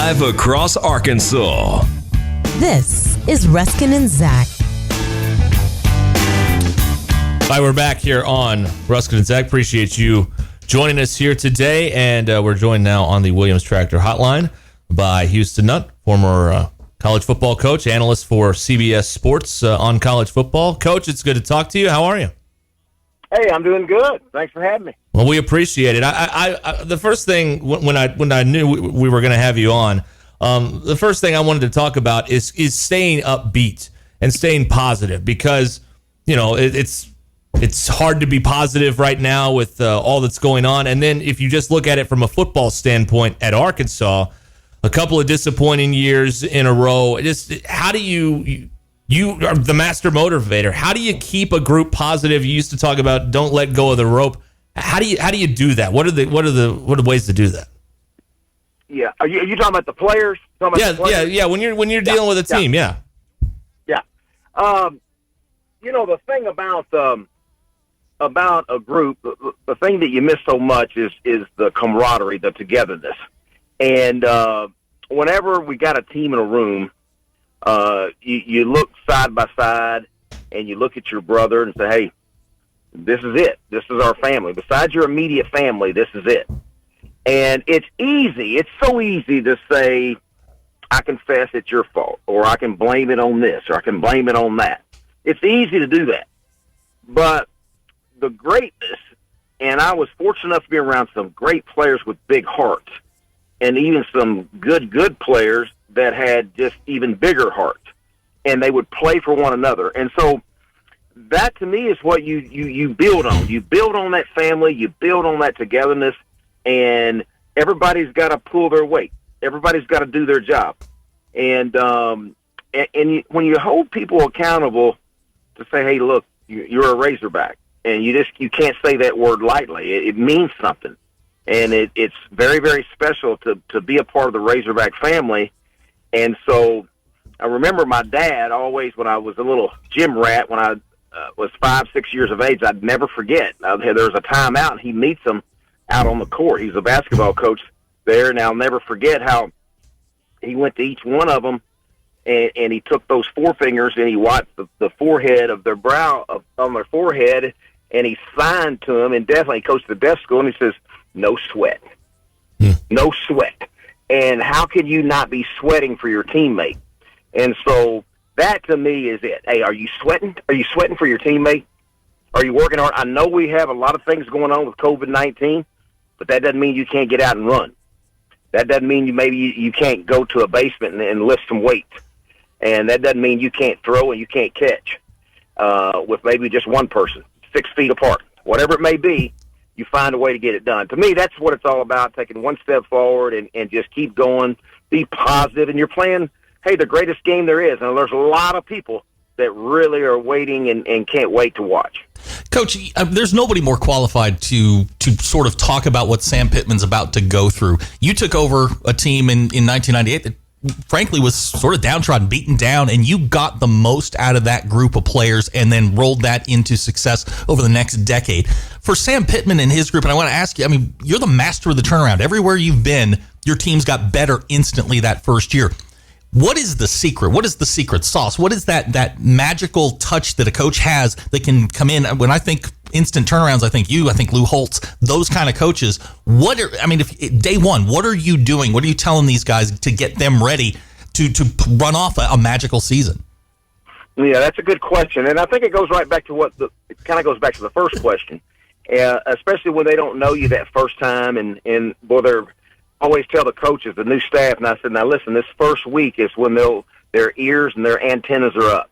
live across Arkansas. This is Ruskin and Zach. Hi, we're back here on Ruskin and Zach. Appreciate you joining us here today, and we're joined now on the Williams Tractor Hotline by Houston Nutt, former college football coach, analyst for CBS Sports on college football. Coach, it's good to talk to you. How are you? Hey, I'm doing good. Thanks for having me. Well, we appreciate it. I the first thing when I knew we were going to have you on, the first thing I wanted to talk about is staying upbeat and staying positive, because it's hard to be positive right now with all that's going on. And then if you just look at it from a football standpoint at Arkansas, a couple of disappointing years in a row. Just how do you are the master motivator? How do you keep a group positive? You used to talk about don't let go of the rope. How do you do that? What are the ways to do that? Yeah, are you talking about the players? Yeah. When you're dealing with a team, yeah. The thing about a group, the thing that you miss so much is the camaraderie, the togetherness. And whenever we got a team in a room, you look side by side and you look at your brother and say, hey, this is it. This is our family. Besides your immediate family, this is it. And it's easy. It's so easy to say, I confess it's your fault, or I can blame it on this, or I can blame it on that. It's easy to do that. But the greatness, and I was fortunate enough to be around some great players with big hearts, and even some good players that had just even bigger hearts, and they would play for one another. And so that, to me, is what you build on. You build on that family, you build on that togetherness, and everybody's got to pull their weight. Everybody's got to do their job. And when you hold people accountable to say, hey, look, you're a Razorback, and you can't say that word lightly. It means something. And it's very, very special to be a part of the Razorback family. And so I remember my dad always, when I was a little gym rat, when I was 5, 6 years of age, I'd never forget. There was a timeout, and he meets them out on the court. He's a basketball coach there, and I'll never forget how he went to each one of them, and he took those forefingers and he wiped the forehead of their brow on their forehead, and he signed to them, and definitely he coached the deaf school, and he says, no sweat. No sweat. And how can you not be sweating for your teammate? And so that, to me, is it. Hey, are you sweating? Are you sweating for your teammate? Are you working hard? I know we have a lot of things going on with COVID-19, but that doesn't mean you can't get out and run. That doesn't mean you can't go to a basement and lift some weights. And that doesn't mean you can't throw and you can't catch with maybe just one person, 6 feet apart. Whatever it may be, you find a way to get it done. To me, that's what it's all about, taking one step forward and just keep going, be positive. And you're playing, hey, the greatest game there is. And there's a lot of people that really are waiting and can't wait to watch. Coach, there's nobody more qualified to sort of talk about what Sam Pittman's about to go through. You took over a team in 1998 that frankly was sort of downtrodden, beaten down, and you got the most out of that group of players and then rolled that into success over the next decade. For Sam Pittman and his group, and I want to ask you, you're the master of the turnaround. Everywhere you've been, your teams got better instantly that first year. What is the secret? What is the secret sauce? What is that magical touch that a coach has that can come in? When I think instant turnarounds, I think Lou Holtz, those kind of coaches. If day one, what are you doing? What are you telling these guys to get them ready to run off a magical season? Yeah, that's a good question, and I think it goes right back to it kind of goes back to the first question, especially when they don't know you that first time, and they're always tell the coaches, the new staff, and I said, now listen, this first week is when their ears and their antennas are up,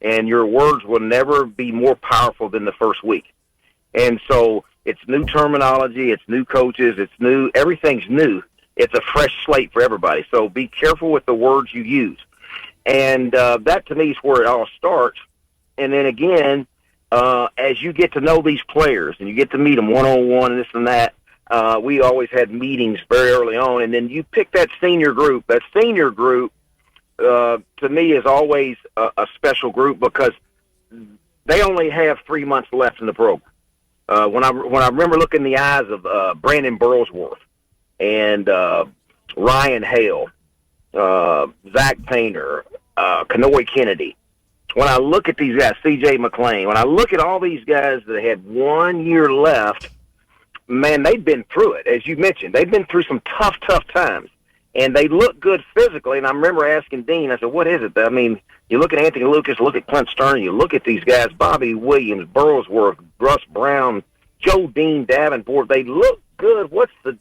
and your words will never be more powerful than the first week. And so it's new terminology, it's new coaches, it's new, everything's new. It's a fresh slate for everybody. So be careful with the words you use. And that, to me, is where it all starts. And then again, as you get to know these players and you get to meet them one-on-one and this and that, we always had meetings very early on, and then you pick that senior group. That senior group, to me, is always a special group because they only have 3 months left in the program. When I remember looking in the eyes of Brandon Burlsworth and Ryan Hale Zach Painter, Kanoy Kennedy. When I look at these guys, C.J. McClain, when I look at all these guys that had 1 year left, man, they've been through it. As you mentioned, they've been through some tough times. And they look good physically. And I remember asking Dean, I said, what is it? I mean, you look at Anthony Lucas, look at Clint Stern, you look at these guys, Bobby Williams, Burlsworth, Russ Brown, Joe Dean, Davenport. They look good. What's the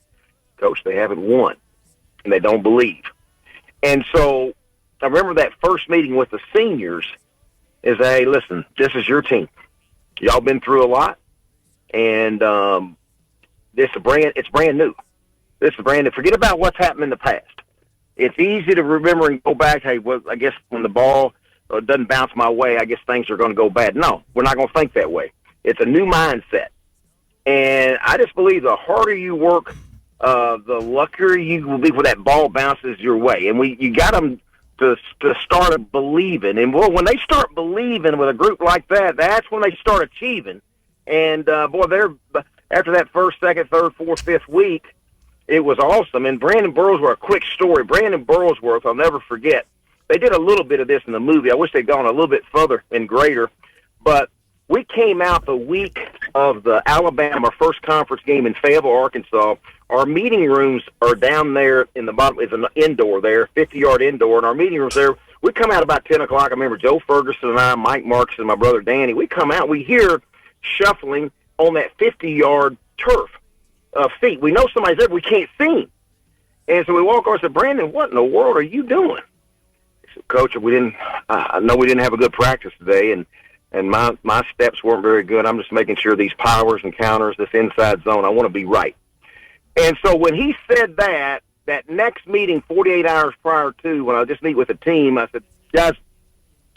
coach? They haven't won. And they don't believe. And so I remember that first meeting with the seniors is, hey, listen, this is your team. Y'all been through a lot. And it's brand new. This is brand new. Forget about what's happened in the past. It's easy to remember and go back. Hey, well, I guess when the ball doesn't bounce my way, I guess things are going to go bad. No, we're not going to think that way. It's a new mindset. And I just believe the harder you work, the luckier you will be when that ball bounces your way. And you got them to start believing. And, boy, when they start believing with a group like that, that's when they start achieving. And, boy, after that first, second, third, fourth, fifth week, it was awesome. And Brandon Burlsworth, a quick story. Brandon Burlsworth, I'll never forget. They did a little bit of this in the movie. I wish they'd gone a little bit further and greater. But we came out the week of the Alabama first conference game in Fayetteville, Arkansas. Our meeting rooms are down there in the bottom. It's an indoor there, 50-yard indoor. And our meeting rooms there, we come out about 10 o'clock. I remember Joe Ferguson and I, Mike Marks and my brother Danny. We come out, we hear shuffling on that 50-yard turf. Feet. We know somebody's there, but we can't see him. And so we walk over and said, Brandon, what in the world are you doing? He said, Coach, I know we didn't have a good practice today, and my steps weren't very good. I'm just making sure these powers and counters, this inside zone, I want to be right. And so when he said that next meeting 48 hours prior to, when I just meet with the team, I said, guys,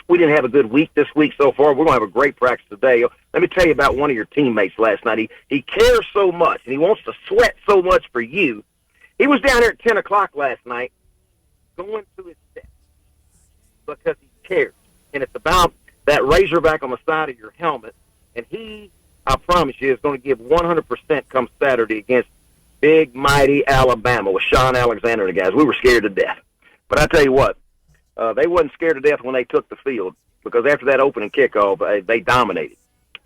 we didn't have a good week this week so far. We're going to have a great practice today. Let me tell you about one of your teammates last night. He cares so much, and he wants to sweat so much for you. He was down there at 10 o'clock last night going through his steps because he cares. And it's about that razorback on the side of your helmet. And he, I promise you, is going to give 100% come Saturday against big, mighty Alabama with Sean Alexander and the guys. We were scared to death. But I tell you what, they wasn't scared to death when they took the field, because after that opening kickoff, they dominated.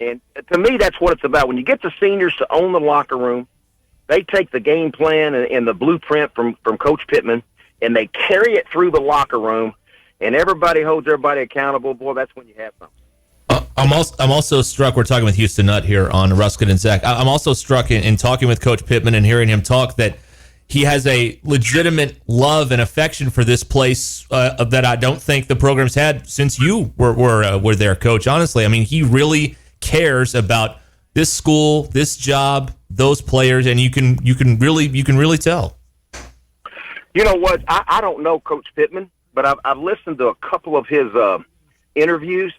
And to me, that's what it's about. When you get the seniors to own the locker room, they take the game plan and the blueprint from Coach Pittman, and they carry it through the locker room, and everybody holds everybody accountable. Boy, that's when you have something. I'm also struck. We're talking with Houston Nutt here on Ruskin and Zach. I'm also struck in talking with Coach Pittman and hearing him talk that he has a legitimate love and affection for this place that I don't think the program's had since you were there, Coach. Honestly, I mean, he really cares about this school, this job, those players, and you can really tell. You know what? I don't know Coach Pittman, but I've listened to a couple of his interviews,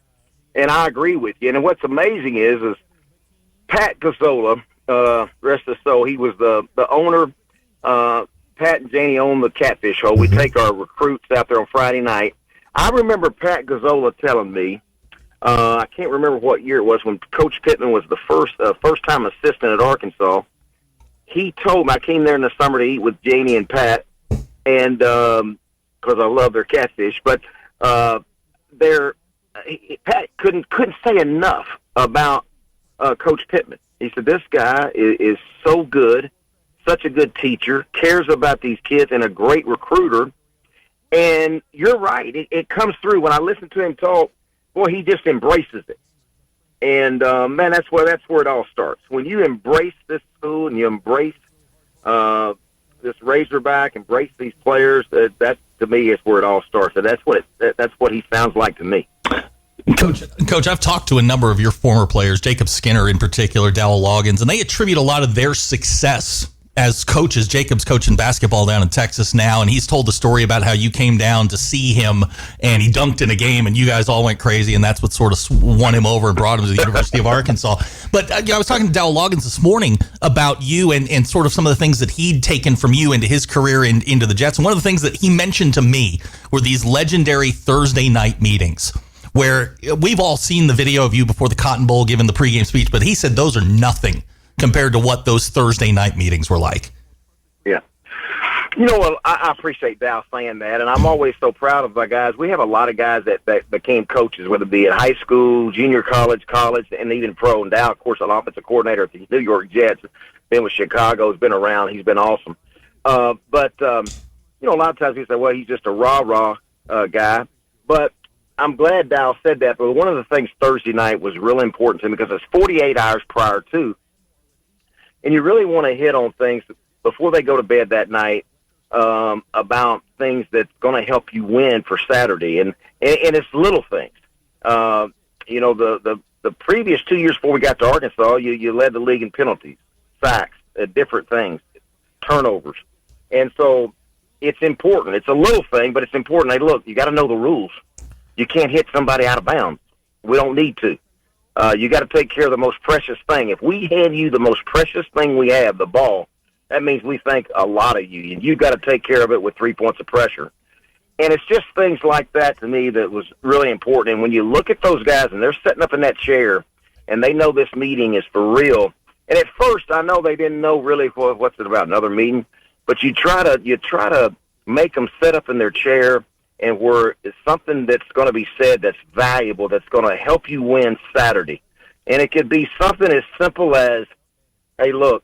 and I agree with you. And what's amazing is Pat Gazzola, rest his soul, he was the owner. Pat and Janie own the Catfish Hole. We take our recruits out there on Friday night. I remember Pat Gazzola telling me, I can't remember what year it was, when Coach Pittman was the first-time assistant at Arkansas. He told me, I came there in the summer to eat with Janie and Pat, and because I love their catfish, but Pat couldn't say enough about Coach Pittman. He said, this guy is so good, such a good teacher, cares about these kids, and a great recruiter. And you're right. It comes through. When I listen to him talk, boy, he just embraces it. And, man, that's where it all starts. When you embrace this school and you embrace this Razorback, embrace these players, that to me is where it all starts. And that's what he sounds like to me. Coach, I've talked to a number of your former players, Jacob Skinner in particular, Dowell Loggins, and they attribute a lot of their success as coaches. Jacob's coaching basketball down in Texas now, and he's told the story about how you came down to see him, and he dunked in a game, and you guys all went crazy, and that's what sort of won him over and brought him to the University of Arkansas. But I was talking to Dowell Loggins this morning about you and sort of some of the things that he'd taken from you into his career and into the Jets, and one of the things that he mentioned to me were these legendary Thursday night meetings, where we've all seen the video of you before the Cotton Bowl giving the pregame speech, but he said those are nothing compared to what those Thursday night meetings were like. Yeah. You know what? I appreciate Dowell saying that, and I'm always so proud of my guys. We have a lot of guys that became coaches, whether it be in high school, junior college, and even pro. And Dowell, of course, an offensive coordinator at the New York Jets, been with Chicago, has been around. He's been awesome. But you know, a lot of times we say, well, he's just a rah-rah guy. But I'm glad Dowell said that. But one of the things Thursday night was really important to me because it's 48 hours prior to, and you really want to hit on things before they go to bed that night about things that's going to help you win for Saturday, and it's little things. You know, the previous 2 years before we got to Arkansas, you led the league in penalties, sacks, different things, turnovers, and so it's important. It's a little thing, but it's important. Hey, look, you got to know the rules. You can't hit somebody out of bounds. We don't need to. You got to take care of the most precious thing. If we hand you the most precious thing we have, the ball, that means we think a lot of you, and you got to take care of it with 3 points of pressure. And it's just things like that to me that was really important. And when you look at those guys and they're sitting up in that chair and they know this meeting is for real. And at first, I know they didn't know really what's it about, another meeting. But you try to make them sit up in their chair and where it's something that's going to be said that's valuable, that's going to help you win Saturday. And it could be something as simple as, hey, look,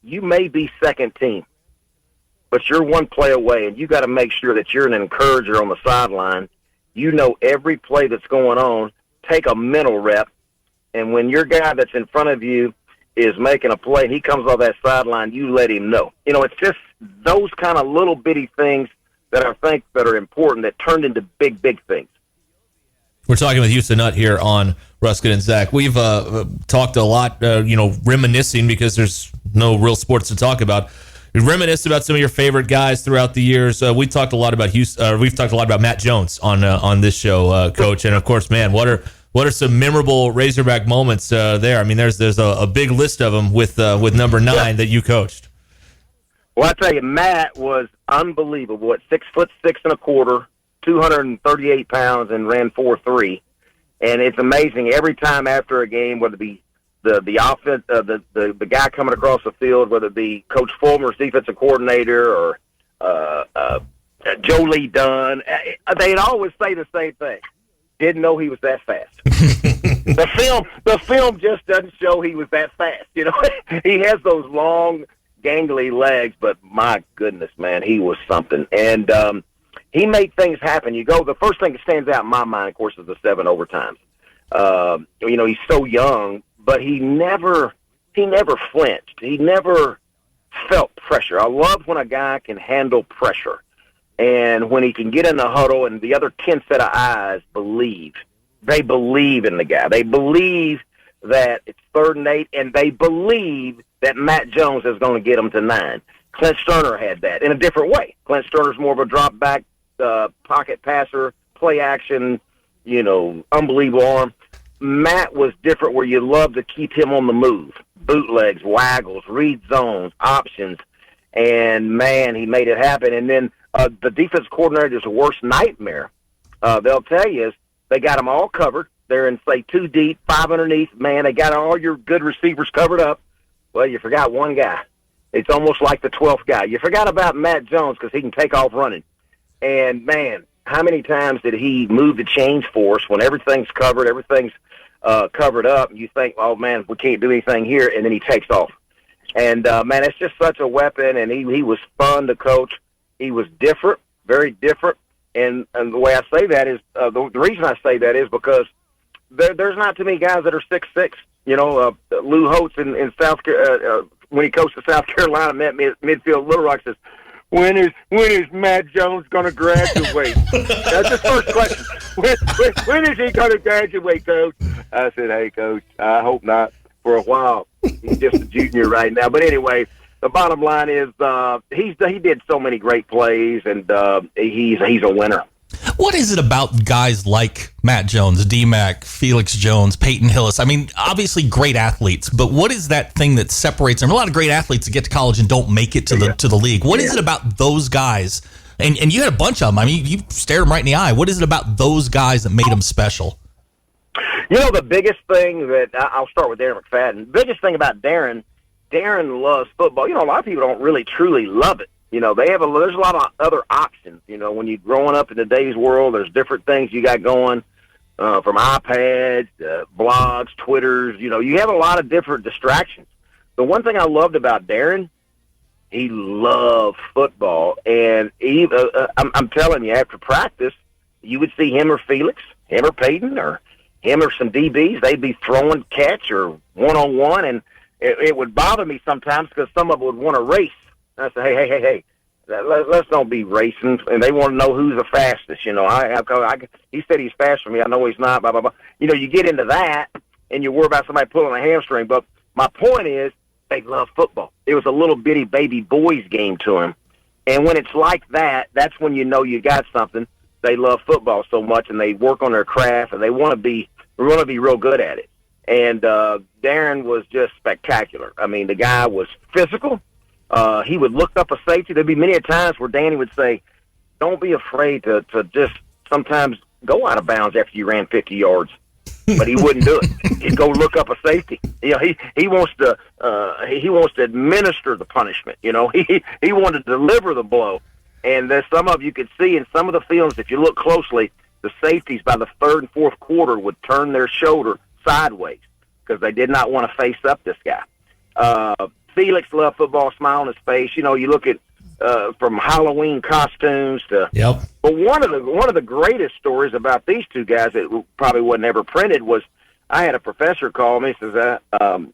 you may be second team, but you're one play away, and you got to make sure that you're an encourager on the sideline. You know every play that's going on. Take a mental rep, and when your guy that's in front of you is making a play and he comes off that sideline, you let him know. You know, it's just those kind of little bitty things that I think that are important that turned into big, big things. We're talking with Houston Nutt here on Ruskin and Zach. We've talked a lot, reminiscing because there's no real sports to talk about. We reminisced about some of your favorite guys throughout the years. We talked a lot about Houston. We've talked a lot about Matt Jones on this show, Coach. And of course, man, what are some memorable Razorback moments there? I mean, there's a big list of them with number 9 that you coached. Well, I tell you, Matt was unbelievable. At 6'6" and a quarter, 238 pounds, and ran 4.3. And it's amazing every time after a game, whether it be the offense, the guy coming across the field, whether it be Coach Fulmer's defensive coordinator or Joe Lee Dunn, they'd always say the same thing. Didn't know he was that fast. The film just doesn't show he was that fast. You know, he has those long, gangly legs, but my goodness, man, he was something. And he made things happen. The first thing that stands out in my mind, of course, is the 7 overtimes. You know, he's so young, but he never flinched. He never felt pressure. I love when a guy can handle pressure. And when he can get in the huddle and the other 10 set of eyes believe. They believe in the guy. They believe that it's 3rd and 8, and they believe that Matt Jones is going to get them to 9. Clint Sterner had that in a different way. Clint Sterner's more of a drop-back pocket passer, play action, you know, unbelievable arm. Matt was different where you love to keep him on the move. Bootlegs, waggles, read zones, options. And, man, he made it happen. And then the defense coordinator's worst nightmare, they'll tell you, is they got them all covered. They're in, say, 2 deep, 5 underneath. Man, they got all your good receivers covered up. Well, you forgot one guy. It's almost like the 12th guy. You forgot about Matt Jones because he can take off running. And, man, how many times did he move the chains for us when everything's covered, everything's covered up, and you think, oh, man, we can't do anything here, and then he takes off. And, man, it's just such a weapon, and he was fun to coach. He was different, very different. And the way I say that is, the reason I say that is because there's not too many guys that are 6'6". You know, Lou Holtz in South when he coached at South Carolina, met me at midfield Little Rock, says, when is Matt Jones going to graduate? That's his first question. When is he going to graduate, Coach? I said, hey, Coach, I hope not for a while. He's just a junior right now. But anyway, the bottom line is he did so many great plays, and he's a winner. What is it about guys like Matt Jones, D-Mac, Felix Jones, Peyton, Hillis? I mean, obviously great athletes, but what is that thing that separates them? A lot of great athletes that get to college and don't make it to the league. What is it about those guys? And you had a bunch of them. I mean, you stared them right in the eye. What is it about those guys that made them special? You know, the biggest thing that I'll start with Darren McFadden. The biggest thing about Darren loves football. You know, a lot of people don't really truly love it. there's a lot of other options. When you're growing up in today's world, there's different things you got going, from iPads, blogs, Twitters. You have a lot of different distractions. The one thing I loved about Darren, he loved football, and I'm telling you, after practice, you would see him or Felix, him or Peyton, or him or some DBs. They'd be throwing catch or one-on-one, and it would bother me sometimes because some of them would want to race. And I said, hey, let's don't be racing. And they want to know who's the fastest. He said he's faster than me. I know he's not, blah, blah, blah. You get into that, and you worry about somebody pulling a hamstring. But my point is, they love football. It was a little bitty baby boys game to him. And when it's like that, that's when you know you got something. They love football so much, and they work on their craft, and they want to be real good at it. And Darren was just spectacular. I mean, the guy was physical. He would look up a safety. There'd be many times where Danny would say, don't be afraid to just sometimes go out of bounds after you ran 50 yards. But he wouldn't do it. He'd go look up a safety. He wants to administer the punishment. He wanted to deliver the blow. And there's some of you could see in some of the films, if you look closely, the safeties by the third and fourth quarter would turn their shoulder sideways because they did not want to face up this guy. Felix loved football, smile on his face. You look at from Halloween costumes to. Yep. But one of the greatest stories about these two guys that probably wasn't ever printed was I had a professor call me. Says, I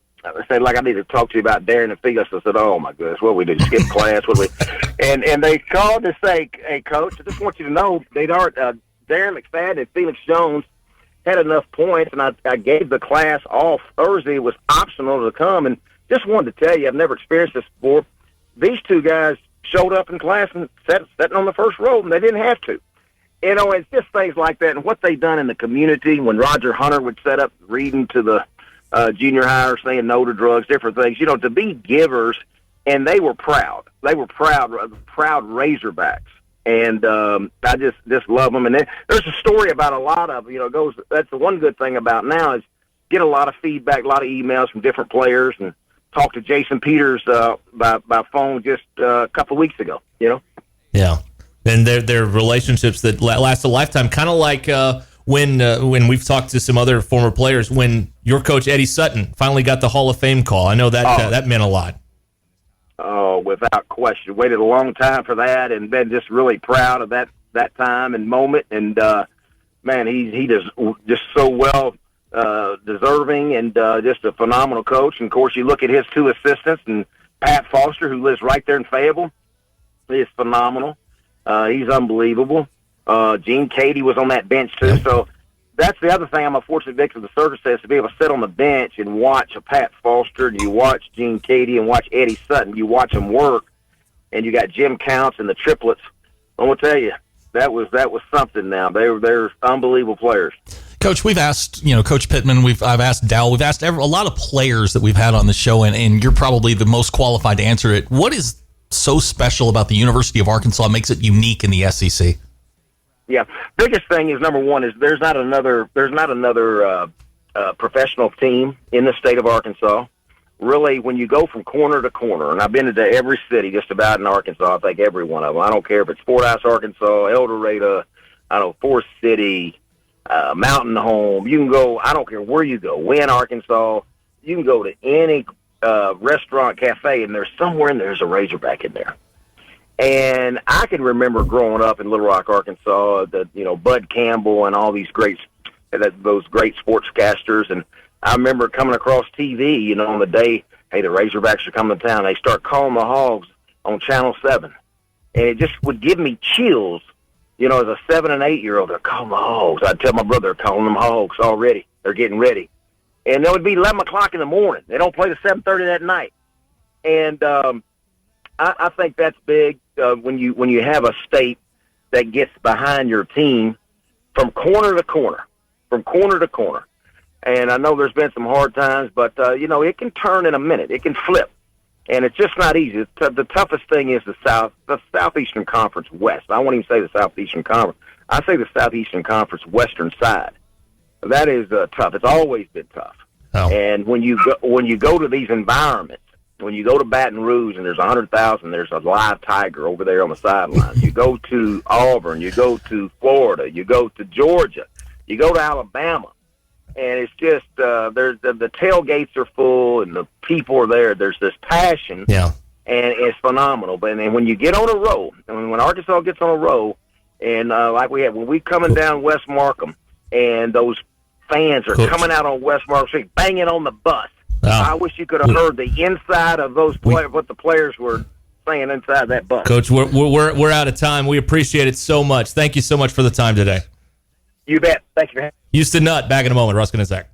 said, I need to talk to you about Darren and Felix. I said, oh my goodness, what we did, skip class, what we? And they called to say, hey coach, I just want you to know Darren McFadden and Felix Jones had enough points, and I gave the class off Thursday. It was optional to come, and just wanted to tell you, I've never experienced this before. These two guys showed up in class and sitting on the first row, and they didn't have to. It's just things like that, and what they done in the community when Roger Hunter would set up reading to the junior hires, saying no to drugs, different things, to be givers, and they were proud. They were proud Razorbacks. And I just love them. And then there's a story about a lot of, that's the one good thing about now is get a lot of feedback, a lot of emails from different players, and talked to Jason Peters by phone just a couple of weeks ago, Yeah. And they're relationships that last a lifetime, kind of like when we've talked to some other former players, when your coach, Eddie Sutton, finally got the Hall of Fame call. I know that that meant a lot. Oh, without question. Waited a long time for that, and been just really proud of that time and moment. And, man, he just so well deserving and just a phenomenal coach. And, of course, you look at his two assistants, and Pat Foster, who lives right there in Fayetteville, is phenomenal. He's unbelievable. Gene Cady was on that bench, too. Yep. So that's the other thing I'm a fortunate victim of the circumstance, to be able to sit on the bench and watch a Pat Foster, and you watch Gene Cady and watch Eddie Sutton. You watch them work, and you got Jim Counts and the triplets. I'm going to tell you, that was something now. They're unbelievable players. Coach, we've asked, Coach Pittman, I've asked Dowell, we've asked a lot of players that we've had on the show, and you're probably the most qualified to answer it. What is so special about the University of Arkansas makes it unique in the SEC? Yeah, biggest thing is, number one, is there's not another professional team in the state of Arkansas. Really, when you go from corner to corner, and I've been into every city just about in Arkansas, I think every one of them. I don't care if it's Fordyce, Arkansas, El Dorado, Forest City, Mountain Home. You can go, I don't care where you go, Wynn, Arkansas. You can go to any restaurant, cafe, and there's somewhere in there's a Razorback in there. And I can remember growing up in Little Rock, Arkansas, Bud Campbell and all these those great sportscasters. And I remember coming across TV, on the day, hey, the Razorbacks are coming to town. They start calling the Hogs on Channel 7. And it just would give me chills, as a 7 and 8 year old. They're calling the Hogs. I'd tell my brother, they're calling them Hogs already. They're getting ready. And it would be 11 o'clock in the morning. They don't play till 7:30 that night. And I think that's big when you have a state that gets behind your team from corner to corner. And I know there's been some hard times, but it can turn in a minute. It can flip, and it's just not easy. The toughest thing is the Southeastern Conference West. I won't even say the Southeastern Conference. I say the Southeastern Conference Western side. That is tough. It's always been tough. Oh. And when you go to these environments, when you go to Baton Rouge and there's 100,000, there's a live tiger over there on the sideline. You go to Auburn, you go to Florida, you go to Georgia, you go to Alabama, and it's just there's the tailgates are full and the people are there. There's this passion, Yeah. and it's phenomenal. But and when you get on a roll, and when Arkansas gets on a roll, and like we had when we coming down West Markham, and those fans are coming out on West Markham Street, banging on the bus. I wish you could have heard the inside of those what the players were saying inside that bus. Coach, we're out of time. We appreciate it so much. Thank you so much for the time today. You bet. Thank you. Houston Nutt, back in a moment. Ruskin and Zach.